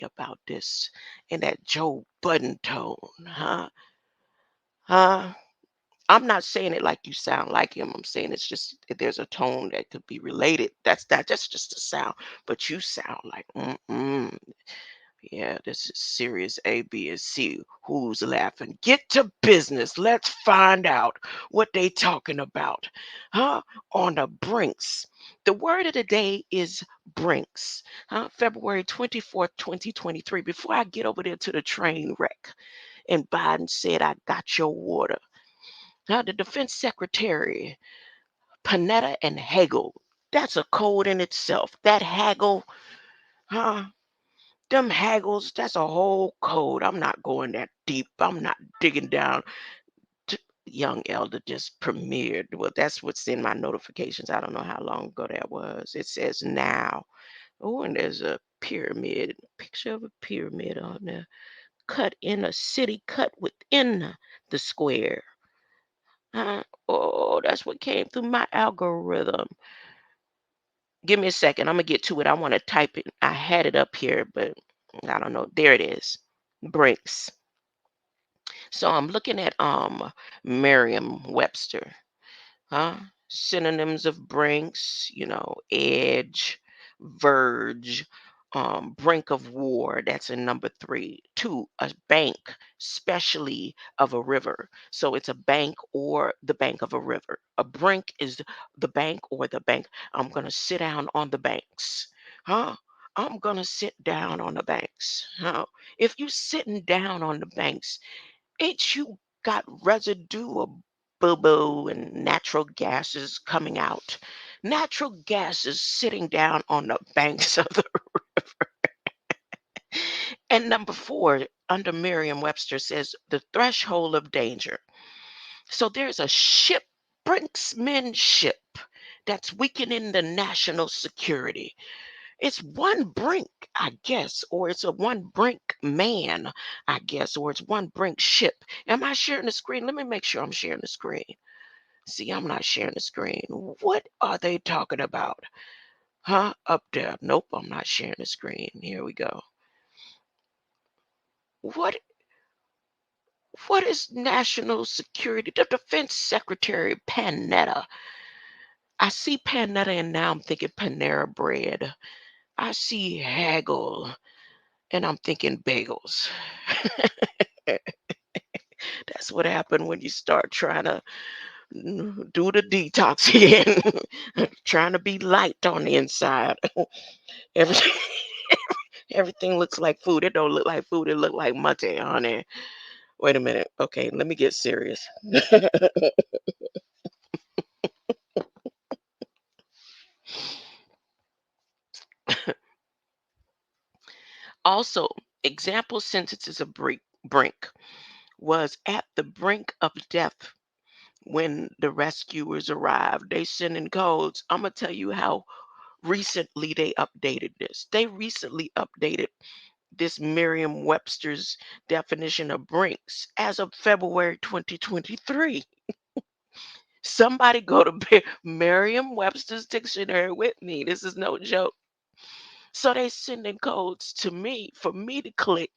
about this in that Joe Budden tone, huh? Huh? I'm not saying it like you sound like him. I'm saying it's just there's a tone that could be related. That's just a sound, but you sound like yeah, this is serious A, B, and C. Who's laughing? Get to business. Let's find out what they talking about. Huh? On the Brinks. The word of the day is Brinks. Huh? February 24th, 2023. Before I get over there to the train wreck and Biden said, I got your water. Now, the defense secretary, Panetta and Hagel, that's a code in itself. That haggle, huh? Them haggles, that's a whole code. I'm not going that deep. I'm not digging down. Young Elder just premiered. Well, that's what's in my notifications. I don't know how long ago that was. It says now. Oh, and there's a pyramid, picture of a pyramid on there, cut in a city, cut within the square. Oh, that's what came through my algorithm. Give me a second. I'm gonna get to it. I want to type it. I had it up here, but I don't know. There it is. Brinks. So I'm looking at Merriam-Webster, huh? Synonyms of Brinks, edge, verge, brink of war. That's in number three. Two, a bank, specially of a river. So it's a bank or the bank of a river. A brink is the bank or the bank. I'm gonna sit down on the banks, huh? I'm gonna sit down on the banks. Huh? If you sitting down on the banks, ain't you got residue of boo-boo and natural gases coming out? Natural gases sitting down on the banks of the and number four, under Merriam-Webster says the threshold of danger. So there's a ship, brinksmanship, that's weakening the national security. It's one brink, I guess, or it's a one brink man, I guess, or it's one brink ship. Am I sharing the screen? Let me make sure I'm sharing the screen. See, I'm not sharing the screen. What are they talking about? Huh? Up there. Nope, I'm not sharing the screen. Here we go. What what is national security? The defense secretary Panetta. I see Panetta and now I'm thinking Panera bread. I see haggle and I'm thinking bagels. That's what happened when you start trying to do the detox again, trying to be light on the inside. Everything, everything looks like food. It don't look like food. It look like mate, honey. Wait a minute. Okay, let me get serious. Also, example sentences of brink was at the brink of death when the rescuers arrived. They sent in codes. I'm gonna tell you how recently they updated this. They recently updated this Merriam-Webster's definition of brinks as of February 2023. Somebody go to Merriam-Webster's dictionary with me. This is no joke. So they sending codes to me for me to click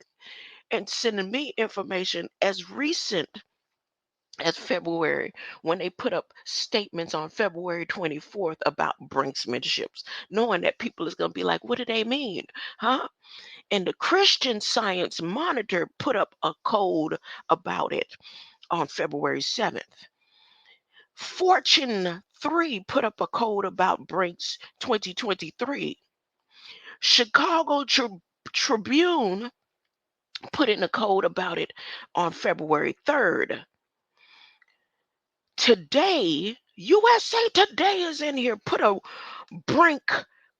and sending me information as recent as February when they put up statements on February 24th about brinksmanships, knowing that people is going to be like, what do they mean? Huh? And the Christian Science Monitor put up a code about it on February 7th. Fortune 3 put up a code about Brinks 2023. Chicago Tribune put in a code about it on February 3rd. Today, USA Today is in here, put a Brink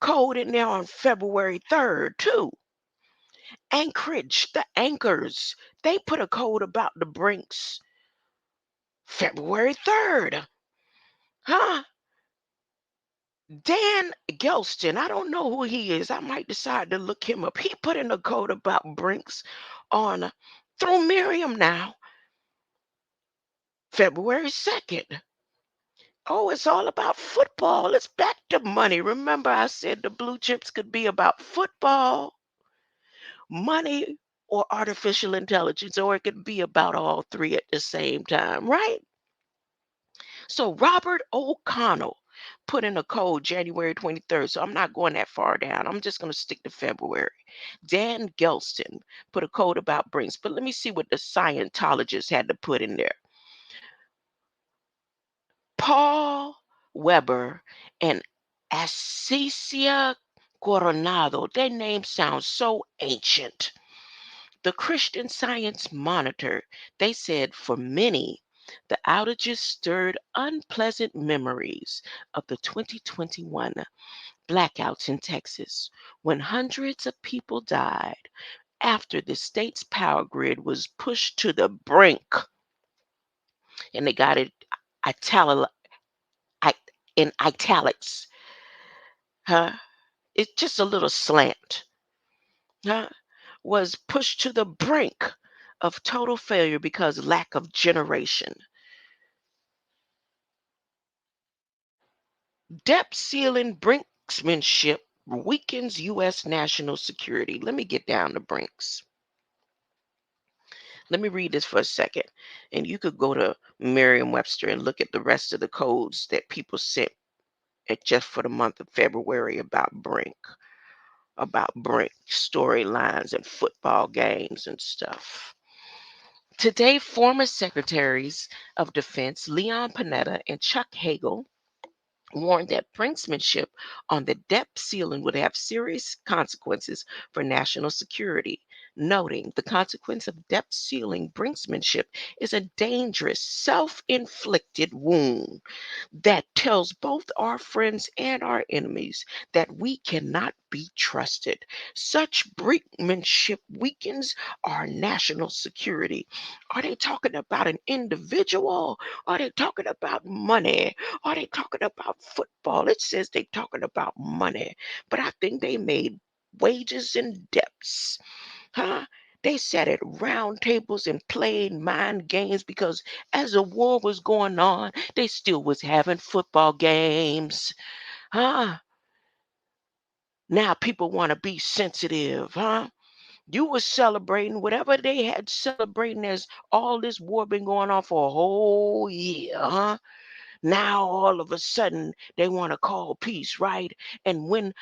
code in there on February 3rd, too. Anchorage, the anchors, they put a code about the Brinks February 3rd. Huh? Dan Gelston, I don't know who he is. I might decide to look him up. He put in a code about Brinks on through Miriam now, February 2nd. Oh, it's all about football. It's back to money. Remember, I said the blue chips could be about football. money or artificial intelligence, or it could be about all three at the same time, right? So Robert O'Connell put in a code January 23rd. So I'm not going that far down. I'm just going to stick to February. Dan Gelston put a code about Brinks. But let me see what the Scientologists had to put in there. Paul Weber and Asicia Coronado. Their names sound so ancient. The Christian Science Monitor, they said for many, the outages stirred unpleasant memories of the 2021 blackouts in Texas when hundreds of people died after the state's power grid was pushed to the brink. And they got it itali- I- in italics. Huh? It's just a little slant. Huh? Was pushed to the brink of total failure because lack of generation. Debt ceiling brinksmanship weakens U.S. national security. Let me get down to Brinks. Let me read this for a second. And you could go to Merriam Webster and look at the rest of the codes that people sent just for the month of February about Brink storylines and football games and stuff. Today, former secretaries of defense Leon Panetta and Chuck Hagel warned that brinksmanship on the debt ceiling would have serious consequences for national security, noting the consequence of debt ceiling brinksmanship is a dangerous, self inflicted wound that tells both our friends and our enemies that we cannot be trusted. Such brinkmanship weakens our national security. Are they talking about an individual? Are they talking about money? Are they talking about football? It says they're talking about money, but I think they made wages and debts. Huh? They sat at round tables and played mind games because as the war was going on, they still was having football games. Huh? Now people want to be sensitive, huh? You were celebrating whatever they had celebrating as all this war been going on for a whole year, huh? Now all of a sudden they want to call peace, right? And when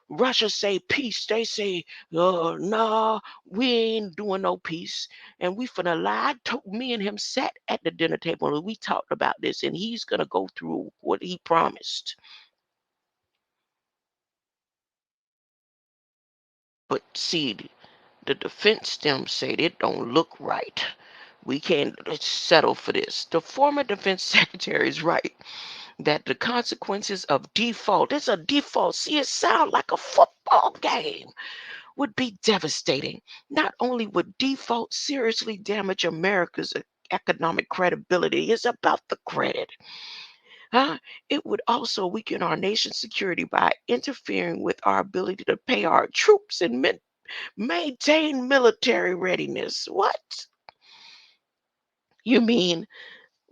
Russia say peace, they say, nah, we ain't doing no peace. And we finna lie. Me and him sat at the dinner table and we talked about this, and he's gonna go through what he promised. But see, the defense them say it don't look right. We can't let's settle for this. The former defense secretary is right that the consequences of default, it's a default. See, it sounds like a football game would be devastating. Not only would default seriously damage America's economic credibility, it's about the credit. Huh? It would also weaken our nation's security by interfering with our ability to pay our troops and maintain military readiness. What? You mean,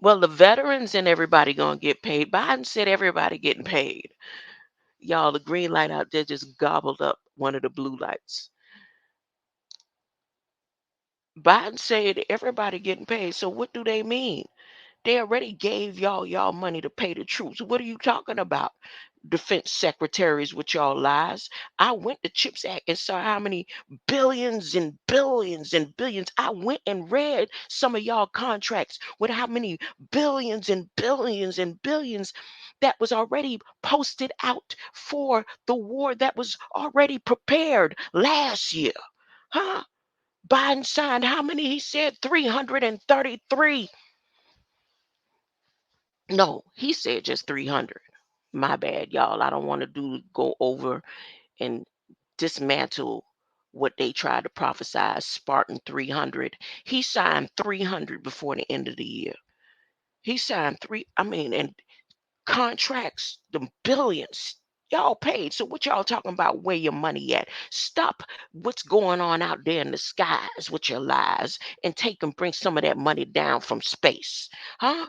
well, the veterans and everybody gonna get paid. Biden said everybody getting paid. Y'all, the green light out there just gobbled up one of the blue lights. Biden said everybody getting paid. So what do they mean? They already gave y'all money to pay the troops. What are you talking about? Defense secretaries with y'all lies. I went to CHIPS Act and saw how many billions and billions and billions. I went and read some of y'all contracts with how many billions and billions and billions that was already posted out for the war that was already prepared last year. Huh? Biden signed how many? He said 333. No, he said just 300. My bad, y'all. I don't want to go over and dismantle what they tried to prophesy Spartan 300. He signed 300 before the end of the year. He signed and contracts, the billions. Y'all paid. So what y'all talking about where your money at? Stop what's going on out there in the skies with your lies and take and bring some of that money down from space. Huh?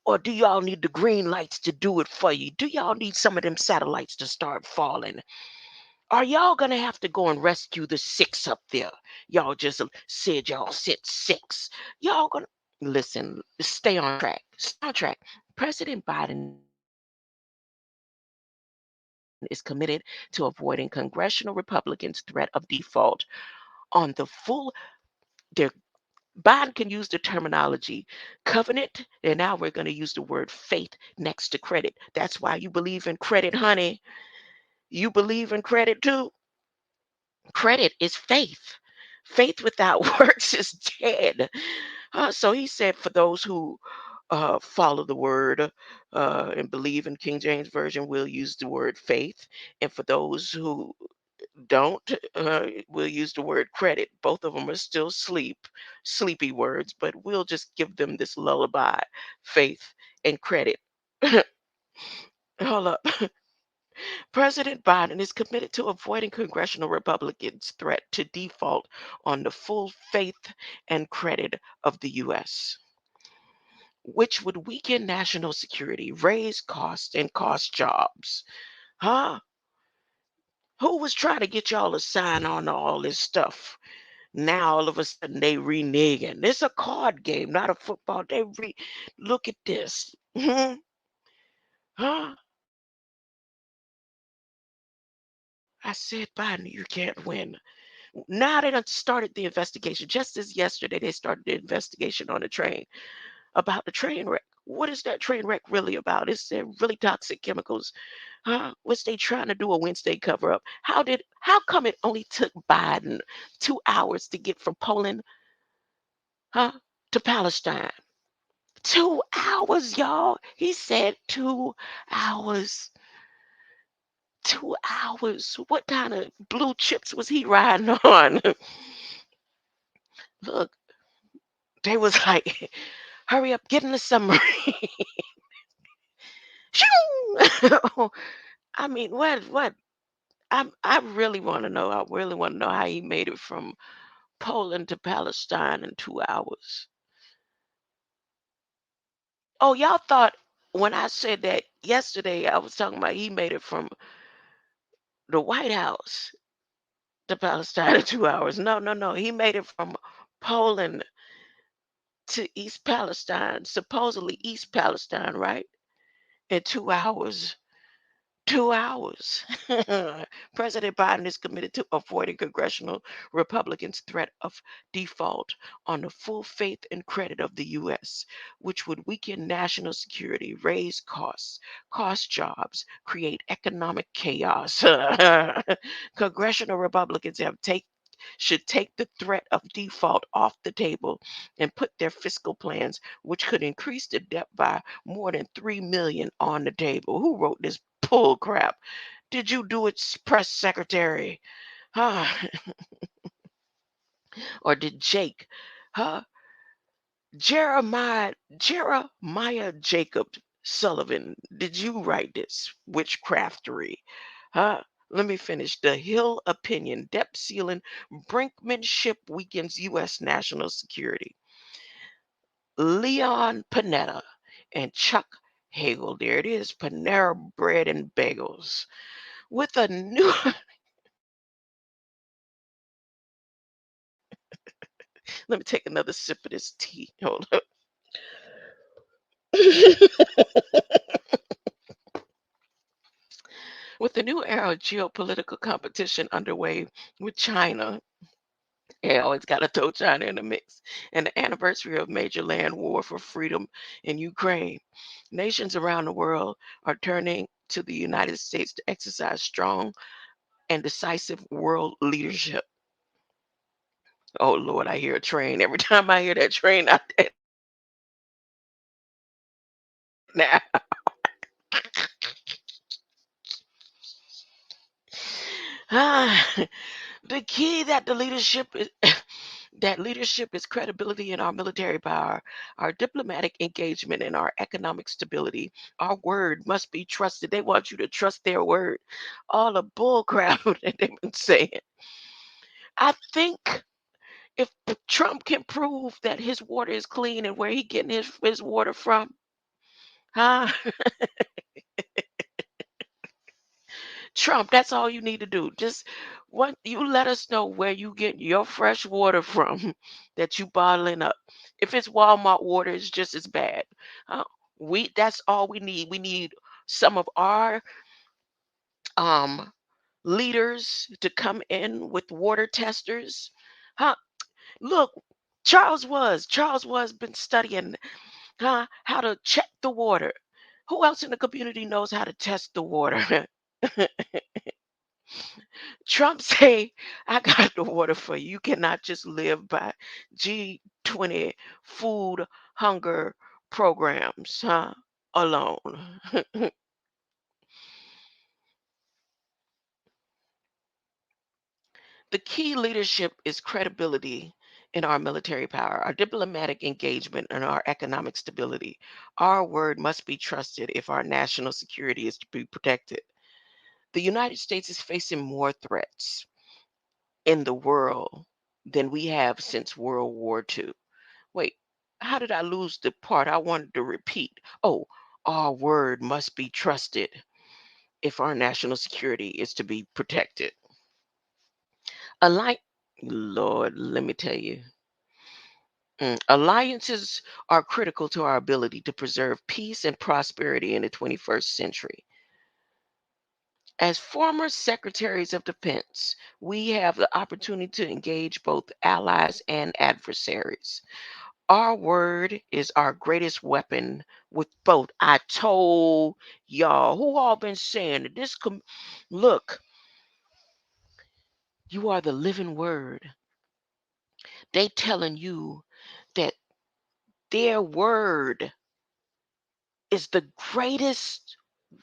Or do y'all need the green lights to do it for you? Do y'all need some of them satellites to start falling? Are y'all gonna have to go and rescue the six up there? Y'all just said y'all sent six. Y'all gonna listen, stay on track. Stay on track. President Biden is committed to avoiding congressional Republicans' threat of default on the full their Biden can use the terminology covenant, and now we're going to use the word faith next to credit. That's why you believe in credit, honey. You believe in credit too. Credit is faith. Faith without works is dead. So he said, for those who follow the word and believe in King James Version, we'll use the word faith. And for those who don't, we'll use the word credit. Both of them are still sleepy words, but we'll just give them this lullaby, faith and credit. Hold up. President Biden is committed to avoiding congressional Republicans' threat to default on the full faith and credit of the U.S., which would weaken national security, raise costs, and cost jobs. Huh? Who was trying to get y'all to sign on to all this stuff? Now all of a sudden they reneging. It's a card game, not a football. Look at this. Mhm. Huh? I said, Biden, you can't win. Now they done started the investigation. Just as yesterday, they started the investigation on the train about the train wreck. What is that train wreck really about? Is there really toxic chemicals? Huh? What's they trying to do a Wednesday cover up? How come it only took Biden 2 hours to get from Poland, huh, to Palestine? 2 hours, y'all. He said 2 hours. 2 hours. What kind of blue chips was he riding on? Look, they was like, hurry up, get in the submarine. Shoo! I mean, what? I really want to know. I really want to know how he made it from Poland to Palestine in 2 hours. Oh, y'all thought when I said that yesterday, I was talking about he made it from the White House to Palestine in 2 hours. No, no, no. He made it from Poland to East Palestine, supposedly East Palestine, right? In 2 hours. 2 hours. President Biden is committed to avoiding congressional Republicans' threat of default on the full faith and credit of the U.S., which would weaken national security, raise costs, cost jobs, create economic chaos. Congressional Republicans should take the threat of default off the table and put their fiscal plans, which could increase the debt by more than 3 million, on the table. Who wrote this bull crap? Did you do it, press secretary? Huh? Or did Jake? Huh? Jeremiah Jacob Sullivan, did you write this witchcraftery? Huh? Let me finish. The Hill opinion: debt ceiling, brinkmanship weakens U.S. national security. Leon Panetta and Chuck Hagel. There it is. Panera Bread and Bagels. With a new let me take another sip of this tea. Hold up. With the new era of geopolitical competition underway with China, they always got to throw China in the mix, and the anniversary of major land war for freedom in Ukraine, nations around the world are turning to the United States to exercise strong and decisive world leadership. Oh Lord, I hear a train. Every time I hear that train out there now. Ah, the key that the leadership is that leadership is credibility in our military power, our diplomatic engagement, and our economic stability. Our word must be trusted. They want you to trust their word. All the bull crap that they've been saying. I think if Trump can prove that his water is clean and where he getting his water from, huh? Trump, that's all you need to do. Just what you let us know where you get your fresh water from that you bottling up. If it's Walmart water, it's just as bad. Uh, we that's all we need. We need some of our um leaders to come in with water testers. Huh? Look, Charles was been studying how to check the water. Who else in the community knows how to test the water? Trump say, I got the water for you. You cannot just live by G20 food hunger programs, alone. The key leadership is credibility in our military power, our diplomatic engagement, and our economic stability. Our word must be trusted if our national security is to be protected. The United States is facing more threats in the world than we have since World War II. Wait, how did I lose the part I wanted to repeat? Oh, our word must be trusted if our national security is to be protected. Alli- Lord, let me tell you. Alliances are critical to our ability to preserve peace and prosperity in the 21st century. As former secretaries of defense, we have the opportunity to engage both allies and adversaries. Our word is our greatest weapon with both. I told y'all, who all been saying that look, you are the living word. They telling you that their word is the greatest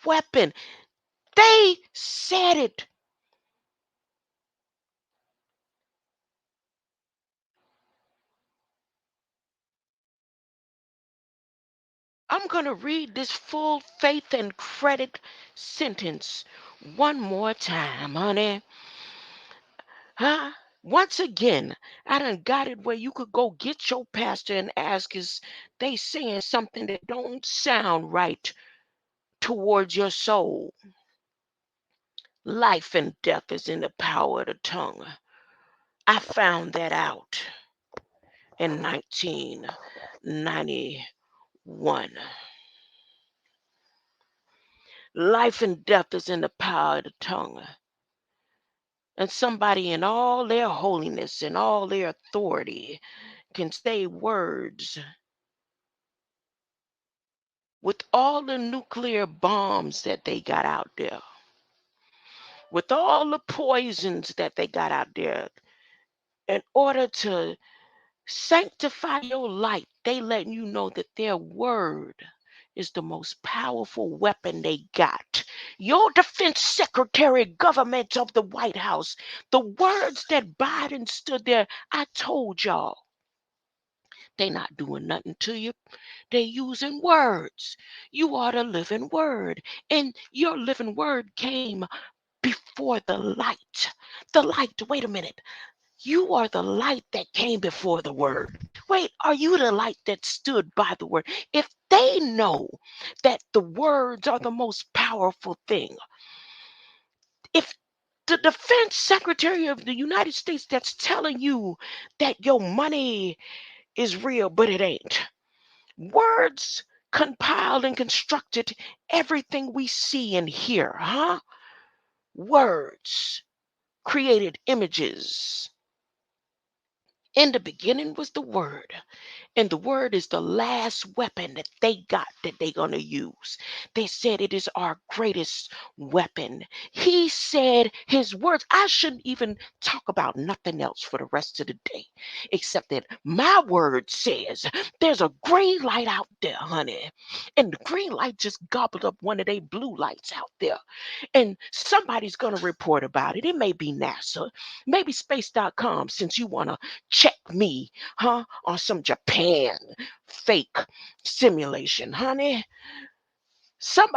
weapon. They said it. I'm going to read this full faith and credit sentence one more time, honey. Huh? Once again, I done got it where you could go get your pastor and ask is they saying something that don't sound right towards your soul. Life and death is in the power of the tongue. I found that out in 1991. Life and death is in the power of the tongue. And somebody in all their holiness and all their authority can say words with all the nuclear bombs that they got out there, with all the poisons that they got out there, in order to sanctify your life, they letting you know that their word is the most powerful weapon they got. Your defense secretary, government of the White House, the words that Biden stood there, I told y'all, they not doing nothing to you. They using words. You are the living word. And your living word came before the light. The light, wait a minute. You are the light that came before the word. Wait, are you the light that stood by the word? If they know that the words are the most powerful thing, if the defense secretary of the United States that's telling you that your money is real, but it ain't. Words compiled and constructed everything we see and hear, huh? Words created images. In the beginning was the word. And the word is the last weapon that they got that they're going to use. They said it is our greatest weapon. He said his words. I shouldn't even talk about nothing else for the rest of the day, except that my word says there's a green light out there, honey. And the green light just gobbled up one of they blue lights out there. And somebody's going to report about it. It may be NASA, maybe space.com, since you want to check me, on some Japan fake simulation, honey. Somebody